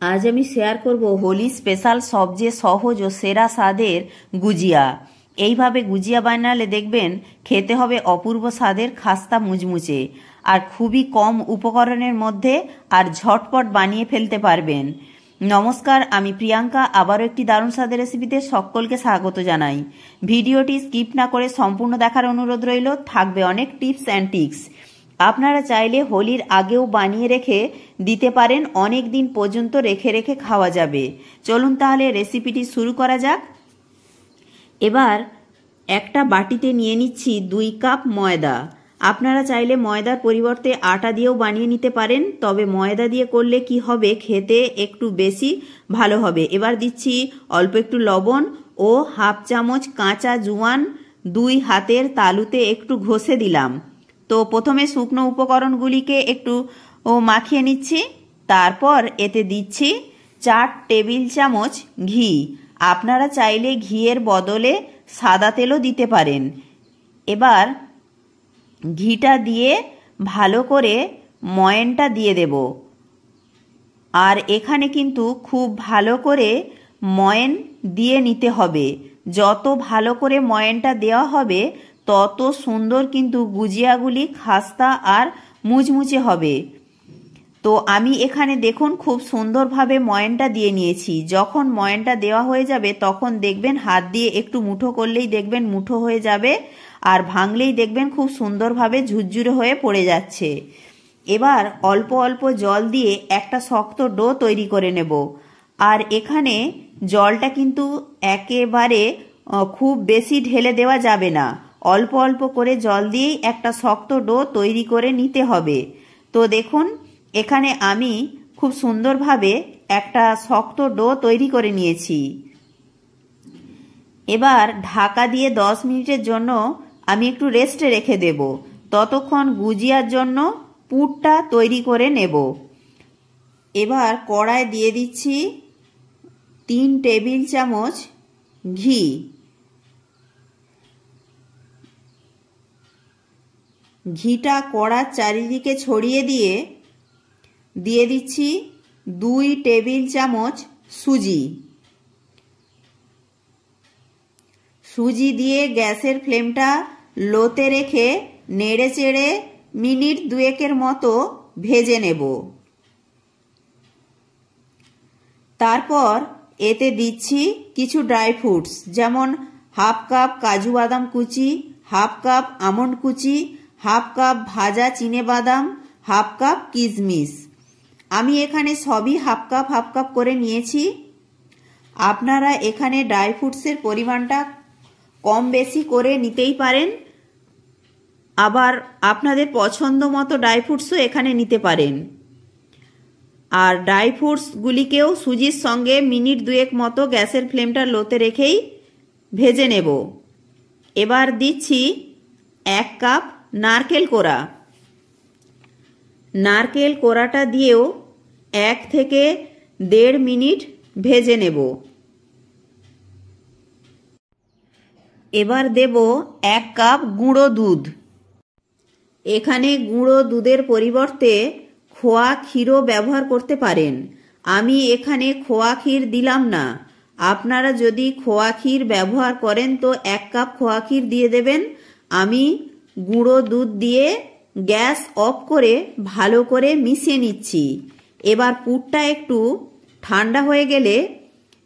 আজ আমি শেয়ার করব হোলি স্পেশাল সবচেয়ে সহজ ও সেরা স্বাদের গুজিয়া। এইভাবে গুজিয়া বানালে দেখবেন খেতে হবে অপূর্ব স্বাদের খাস্তা মুচমুচে, আর খুবই কম উপকরণের মধ্যে আর ঝটপট বানিয়ে ফেলতে পারবেন। নমস্কার, আমি প্রিয়াঙ্কা আবারও একটি দারুণ স্বাদের রেসিপিতে সকলকে স্বাগত জানাই। ভিডিওটি স্কিপ না করে সম্পূর্ণ দেখার অনুরোধ রইল। থাকবে অনেক টিপস অ্যান্ড ট্রিক্স। আপনারা চাইলে হোলির আগেও বানিয়ে রেখে দিতে পারেন, অনেক দিন পর্যন্ত রেখে রেখে খাওয়া যাবে। চলুন তাহলে রেসিপিটি শুরু করা যাক। এবার একটা বাটিতে নিয়ে নিচ্ছি 2 কাপ ময়দা। আপনারা চাইলে ময়দার পরিবর্তে আটা দিয়েও বানিয়ে নিতে পারেন, তবে ময়দা দিয়ে করলে কি হবে, খেতে একটু বেশি ভালো হবে। এবার দিচ্ছি অল্প একটু লবণ ও হাফ চামচ কাঁচা জোয়ান 2 হাতের তালুতে একটু ঘষে দিলাম। তো প্রথমে শুকনো উপকরণগুলিকে একটু মাখিয়ে নিচ্ছি। তারপর এতে দিচ্ছি 4 টেবিল চামচ ঘি। আপনারা চাইলে ঘিয়ের বদলে সাদা তেলও দিতে পারেন। এবার ঘিটা দিয়ে ভালো করে ময়ানটা দিয়ে দেব। আর এখানে কিন্তু খুব ভালো করে ময়ান দিয়ে নিতে হবে। যত ভালো করে ময়ানটা দেওয়া হবে তত সুন্দর কিন্তু গুজিয়াগুলি খাস্তা আর মুচমুচে হবে। তো আমি এখানে দেখুন খুব সুন্দরভাবে ময়ানটা দিয়ে নিয়েছি। যখন ময়ানটা দেওয়া হয়ে যাবে তখন দেখবেন হাত দিয়ে একটু মুঠো করলেই দেখবেন মুঠো হয়ে যাবে, আর ভাঙলেই দেখবেন খুব সুন্দরভাবে ঝুরঝুরে হয়ে পড়ে যাচ্ছে। এবার অল্প অল্প জল দিয়ে একটা শক্ত ডো তৈরি করে নেব। আর এখানে জলটা কিন্তু একেবারে খুব বেশি ঢেলে দেওয়া যাবে না, অল্প অল্প করে জল দিয়েই একটা শক্ত ডো তৈরি করে নিতে হবে। তো দেখুন এখানে আমি খুব সুন্দরভাবে একটা শক্ত ডো তৈরি করে নিয়েছি। এবার ঢাকা দিয়ে 10 মিনিটের জন্য আমি একটু রেস্টে রেখে দেব। ততক্ষণ গুজিয়ার জন্য পুরটা তৈরি করে নেব। এবার কড়ায় দিয়ে দিচ্ছি 3 টেবিল চামচ ঘি। ঘিটা কড়ার চারিদিকে ছড়িয়ে দিয়ে দিচ্ছি 2 টেবিল চামচ সুজি। সুজি দিয়ে গ্যাসের ফ্লেমটা লোতে রেখে নেড়ে চেড়ে মিনিট 2 মতো ভেজে নেব। তারপর এতে দিচ্ছি কিছু ড্রাই ফ্রুটস, যেমন হাফ কাপ কাজু বাদাম কুচি, হাফ কাপ আমন্ড কুচি, হাফ কাপ ভাজা চিনে বাদাম, হাফ কাপ কিশমিশ। আমি এখানে সবই হাফ কাপ করে নিয়েছি। আপনারা এখানে ড্রাই ফ্রুটসের পরিমাণটা কম বেশি করে নিতেই পারেন, আবার আপনাদের পছন্দ মতো ড্রাই ফ্রুটসও এখানে নিতে পারেন। আর ড্রাই ফ্রুটসগুলিকেও সুজির সঙ্গে মিনিট 2 মতো গ্যাসের ফ্লেমটা লোতে রেখেই ভেজে নেব। এবার দিচ্ছি 1 কাপ নারকেল কোড়া। নারকেল কোড়াটা দিয়েও 1 থেকে 1.5 মিনিট ভেজে নেব। এবার দেব 1 কাপ গুঁড়ো দুধ। এখানে গুঁড়ো দুধের পরিবর্তে খোয়া ক্ষীরও ব্যবহার করতে পারেন। আমি এখানে খোয়া ক্ষীর দিলাম না। আপনারা যদি খোয়া ক্ষীর ব্যবহার করেন তো 1 কাপ খোয়া ক্ষীর দিয়ে দেবেন। আমি গুঁড়ো দুধ দিয়ে গ্যাস অফ করে ভালো করে মিশিয়ে নিচ্ছি। এবার পুরটা একটু ঠান্ডা হয়ে গেলে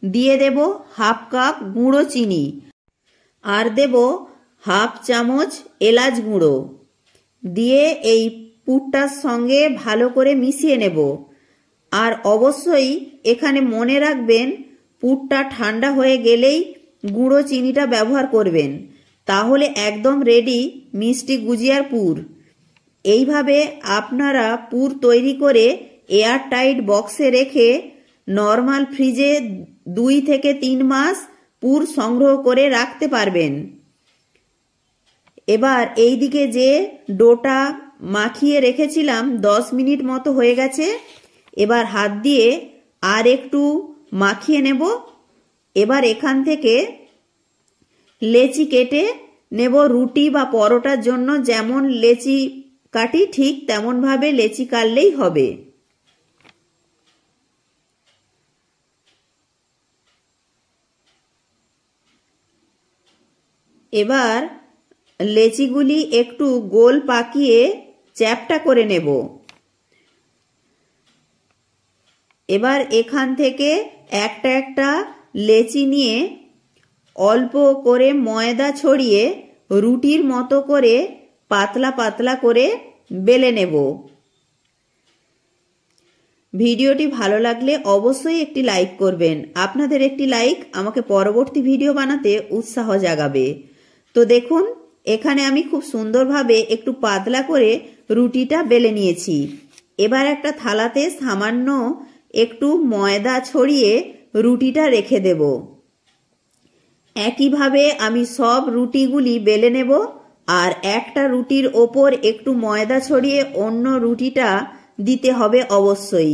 দিয়ে দেব হাফ কাপ গুঁড়ো চিনি, আর দেব হাফ চামচ এলাচ গুঁড়ো দিয়ে এই পুরটার সঙ্গে ভালো করে মিশিয়ে নেব। আর অবশ্যই এখানে মনে রাখবেন পুরটা ঠান্ডা হয়ে গেলেই গুঁড়ো চিনিটা ব্যবহার করবেন, তাহলে একদম রেডি মিষ্টি গুজিয়ার পুর। এইভাবে আপনারা পুর তৈরি করে এয়ার টাইট বক্সে রেখে নর্মাল ফ্রিজে 2 থেকে 3 মাস পুর সংগ্রহ করে রাখতে পারবেন। এবার এই দিকে যে ডোটা মাখিয়ে রেখেছিলাম 10 মিনিট মতো হয়ে গেছে। এবার হাত দিয়ে আর একটু মাখিয়ে নেব। এবার এখান থেকে লেচি কেটে নেব। রুটি বা পরোটার জন্য যেমন লেচি কাটি ঠিক তেমনভাবে লেচি কাটলেই হবে। এবার লেচিগুলি একটু গোল পাকিয়ে চ্যাপ্টা করে নেব। এবার এখান থেকে একটা একটা লেচি নিয়ে অল্প করে ময়দা ছড়িয়ে রুটির মতো করে পাতলা পাতলা করে বেলে নেব। ভিডিওটি ভালো লাগলে অবশ্যই একটি লাইক করবেন। আপনাদের একটি লাইক আমাকে পরবর্তী ভিডিও বানাতে উৎসাহ জাগাবে। তো দেখুন, এখানে আমি খুব সুন্দরভাবে একটু পাতলা করে রুটিটা বেলে নিয়েছি। এবার একটা থালাতে সামান্য একটু ময়দা ছড়িয়ে রুটিটা রেখে দেব। একইভাবে আমি সব রুটিগুলি বেলে নেব, আর একটা রুটির ওপর একটু ময়দা ছড়িয়ে অন্য রুটিটা দিতে হবে অবশ্যই,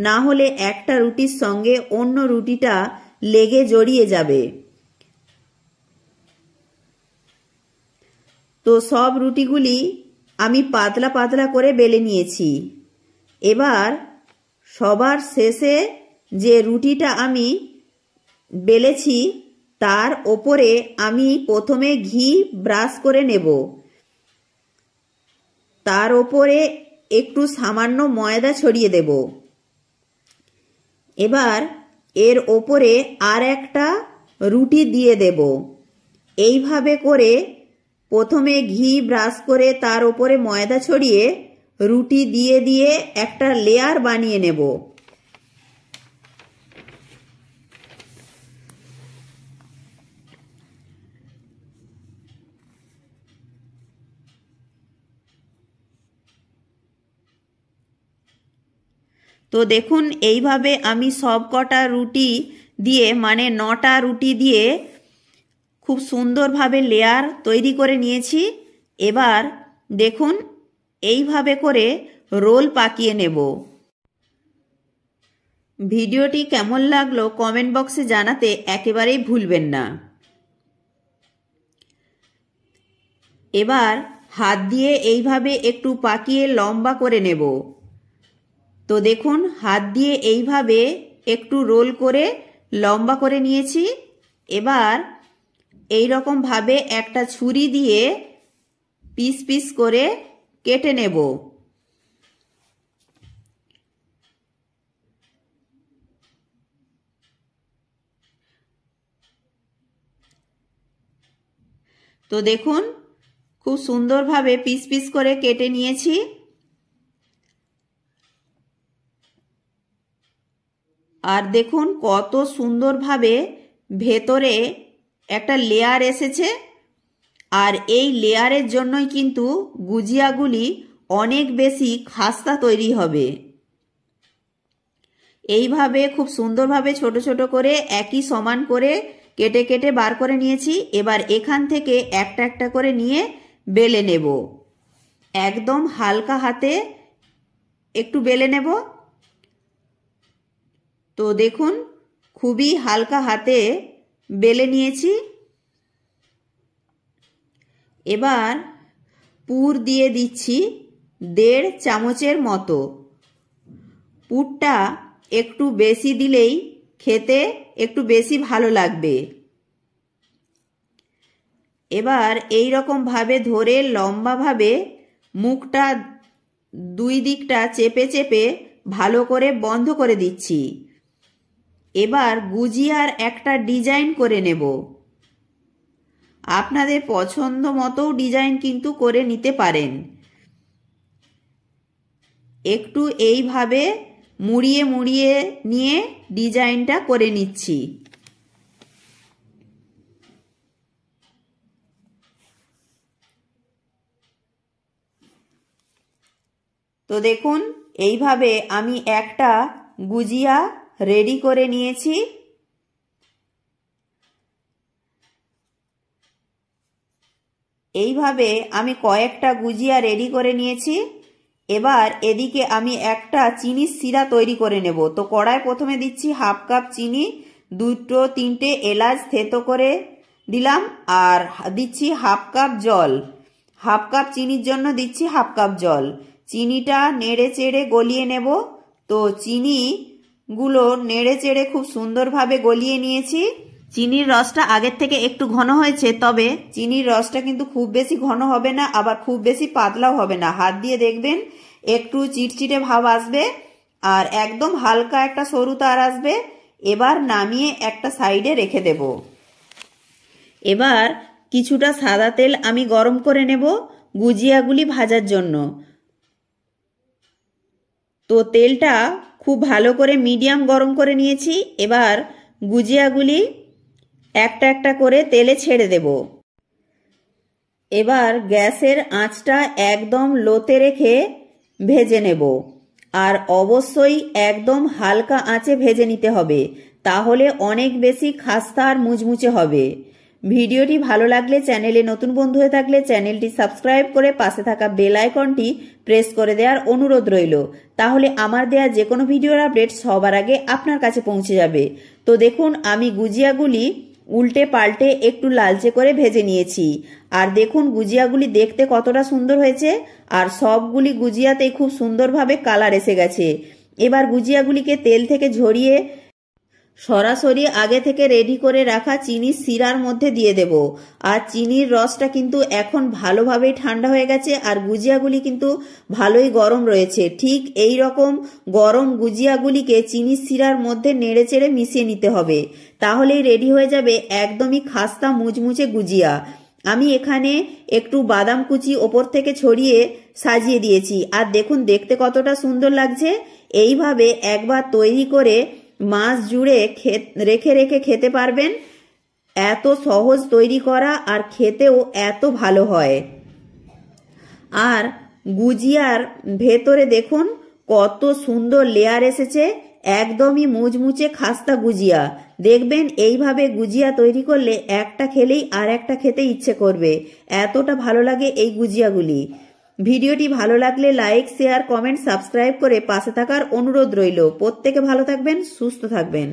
না হলে একটা রুটির সঙ্গে অন্য রুটিটা লেগে জড়িয়ে যাবে। তো সব রুটিগুলি আমি পাতলা পাতলা করে বেলে নিয়েছি। এবার সবার শেষে যে রুটিটা আমি বেলেছি তার ওপরে আমি প্রথমে ঘি ব্রাশ করে নেব। তার ওপরে একটু সামান্য ময়দা ছড়িয়ে দেব। এবার এর ওপরে আর একটা রুটি দিয়ে দেব। এইভাবে করে প্রথমে ঘি ব্রাশ করে তার ওপরে ময়দা ছড়িয়ে রুটি দিয়ে দিয়ে একটা লেয়ার বানিয়ে নেব। তো দেখুন, এইভাবে আমি সব কটা রুটি দিয়ে মানে 9টা রুটি দিয়ে খুব সুন্দরভাবে লেয়ার তৈরি করে নিয়েছি। এবার দেখুন, এইভাবে করে রোল পাকিয়ে নেব। ভিডিওটি কেমন লাগলো কমেন্ট বক্সে জানাতে একেবারেই ভুলবেন না। এবার হাত দিয়ে এইভাবে একটু পাকিয়ে লম্বা করে নেব। তো দেখুন, হাত দিয়ে এইভাবে একটু রোল করে লম্বা করে নিয়েছি। এবার এই রকম ভাবে একটা ছুরি দিয়ে পিস পিস করে কেটে নেব। তো দেখুন, খুব সুন্দরভাবে পিস পিস করে কেটে নিয়েছি। আর দেখুন কত সুন্দরভাবে ভেতরে একটা লেয়ার এসেছে। আর এই লেয়ারের জন্যই কিন্তু গুজিয়াগুলি অনেক বেশি খাস্তা তৈরি হবে। এইভাবে খুব সুন্দরভাবে ছোট ছোট করে একই সমান করে কেটে কেটে বার করে নিয়েছি। এবার এখান থেকে একটা একটা করে নিয়ে বেলে নেব। একদম হালকা হাতে একটু বেলে নেব। তো দেখুন, খুবই হালকা হাতে বেলে নিয়েছি। এবার পুর দিয়ে দিচ্ছি 1.5 চামচের মতো। পুরটা একটু বেশি দিলেই খেতে একটু বেশি ভালো লাগবে। এবার এই রকম ভাবে ধরে লম্বাভাবে মুখটা দুই দিকটা চেপে চেপে ভালো করে বন্ধ করে দিচ্ছি। এবার গুজিয়ার একটা ডিজাইন করে নেব। আপনাদের পছন্দ মতো ডিজাইন কিন্তু করে নিতে পারেন। একটু এইভাবে মুড়িয়ে মুড়িয়ে নিয়ে ডিজাইনটা করে নিচ্ছি। তো দেখুন, এইভাবে আমি একটা গুজিয়া রেডি করে নিয়েছি। এইভাবে আমি কয়েকটা গুজিয়া রেডি করে নিয়েছি। এবার এদিকে আমি একটা চিনির শিরা তৈরি করে নেব। তো কড়াই প্রথমে দিচ্ছি 1/2 কাপ চিনি, 2-3টে এলাচ থেতো করে দিলাম, আর দিচ্ছি 1/2 কাপ জল। 1/2 কাপ চিনির জন্য দিচ্ছি 1/2 কাপ জল। চিনিটা নেড়ে চেড়ে গলিয়ে নেব। তো চিনিগুলো নেড়ে চেড়ে খুব সুন্দরভাবে গলিয়ে নিয়েছি। চিনির রসটা আগের থেকে একটু ঘন হয়েছে, তবে চিনির রসটা কিন্তু খুব বেশি ঘন হবে না, আবার খুব বেশি পাতলাও হবে না। হাত দিয়ে দেখবেন একটু চিটচিটে ভাব আসবে আর একদম হালকা একটা সরু তার আসবে। এবার নামিয়ে একটা সাইডে রেখে দেব। এবার কিছুটা সাদা তেল আমি গরম করে নেব গুজিয়াগুলি ভাজার জন্য। তো তেলটা খুব ভালো করে মিডিয়াম গরম করে নিয়েছি। এবার গুজিয়াগুলি একটা একটা করে তেলে ছেড়ে দেব। এবার গ্যাসের আঁচটা একদম লোতে রেখে ভেজে নেব, আর অবশ্যই একদম হালকা আঁচে ভেজে নিতে হবে, তাহলে অনেক বেশি খাস্তা আর মুচমুচে হবে। ভিডিওটি ভালো লাগলে, চ্যানেলে নতুন বন্ধু হয়ে থাকলে চ্যানেলটি সাবস্ক্রাইব করে পাশে থাকা বেল আইকনটি প্রেস করে দেওয়ার অনুরোধ রইল, তাহলে আমার দেয়া যে কোনো ভিডিওর আপডেট সবার আগে আপনার কাছে পৌঁছে যাবে। তো দেখুন, আমি গুজিয়াগুলি উল্টে পাল্টে একটু লালচে করে ভেজে নিয়েছি। আর দেখুন গুজিয়াগুলি দেখতে কতটা সুন্দর হয়েছে, আর সবগুলি গুজিয়াতে খুব সুন্দরভাবে কালার এসে গেছে। এবার গুজিয়াগুলিকে তেল থেকে ঝরিয়ে সরাসরি আগে থেকে রেডি করে রাখা চিনির শিরার মধ্যে দিয়ে দেব। আর চিনির রসটা কিন্তু এখন ভালোভাবেই ঠান্ডা হয়ে গেছে, আর গুজিয়াগুলি কিন্তু ভালোই গরম রয়েছে। ঠিক এই রকম গরম গুজিয়াগুলিকে চিনির শিরার মধ্যে নেড়ে চেড়ে মিশিয়ে নিতে হবে, তাহলেই রেডি হয়ে যাবে একদমই খাস্তা মুচমুচে গুজিয়া। আমি এখানে একটু বাদাম কুচি ওপর থেকে ছড়িয়ে সাজিয়ে দিয়েছি, আর দেখুন দেখতে কতটা সুন্দর লাগছে। এইভাবে একবার তৈরি করে মাস জুড়ে রেখে রেখে খেতে পারবেন। এত সহজ তৈরি করা, আর খেতেও এত ভালো হয়। আর গুজিয়ার ভেতরে দেখুন কত সুন্দর লেয়ার এসেছে, একদমই মুচমুচে খাস্তা গুজিয়া। দেখবেন এইভাবে গুজিয়া তৈরি করলে একটা খেলেই আর একটা খেতে ইচ্ছে করবে, এতটা ভালো লাগে এই গুজিয়াগুলি। ভিডিওটি ভালো লাগলে লাইক, শেয়ার, কমেন্ট, সাবস্ক্রাইব করে পাশে থাকার অনুরোধ রইল। প্রত্যেকে ভালো থাকবেন, সুস্থ থাকবেন।